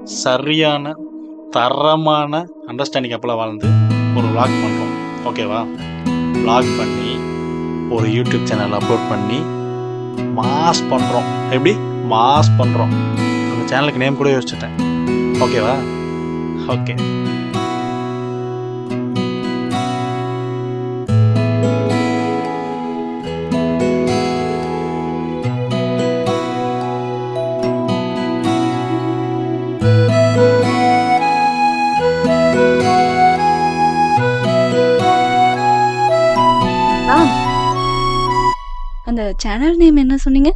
சரியான தரமான அண்டர்ஸ்டாண்டிங் அப்போலாம் வாழ்ந்து ஒரு vlog பண்ணுறோம். ஓகேவா? vlog பண்ணி ஒரு யூடியூப் சேனல் அப்லோட் பண்ணி மாஸ் பண்ணுறோம். எப்படி மாஸ் பண்ணுறோம்? அந்த சேனலுக்கு நேம் கூட யோசிச்சுட்டேன். ஓகேவா? ஓகே. அந்த சேனல் நேம் என்ன சொன்னீங்க?